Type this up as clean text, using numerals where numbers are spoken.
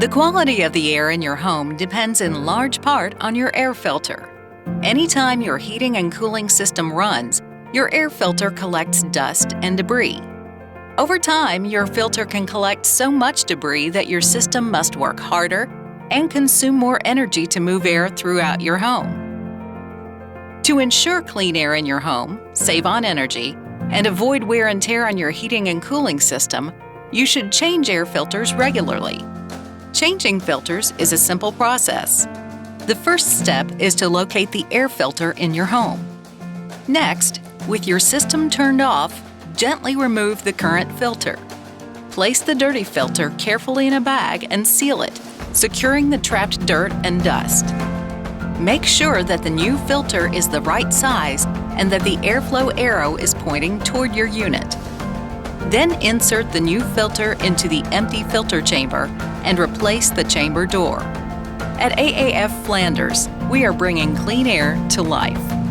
The quality of the air in your home depends in large part on your air filter. Anytime your heating and cooling system runs, your air filter collects dust and debris. Over time, your filter can collect so much debris that your system must work harder and consume more energy to move air throughout your home. To ensure clean air in your home, save on energy, and avoid wear and tear on your heating and cooling system, you should change air filters regularly. Changing filters is a simple process. The first step is to locate the air filter in your home. Next, with your system turned off, gently remove the current filter. Place the dirty filter carefully in a bag and seal it, securing the trapped dirt and dust. Make sure that the new filter is the right size and that the airflow arrow is pointing toward your unit. Then insert the new filter into the empty filter chamber and replace the chamber door. At AAF Flanders, we are bringing clean air to life.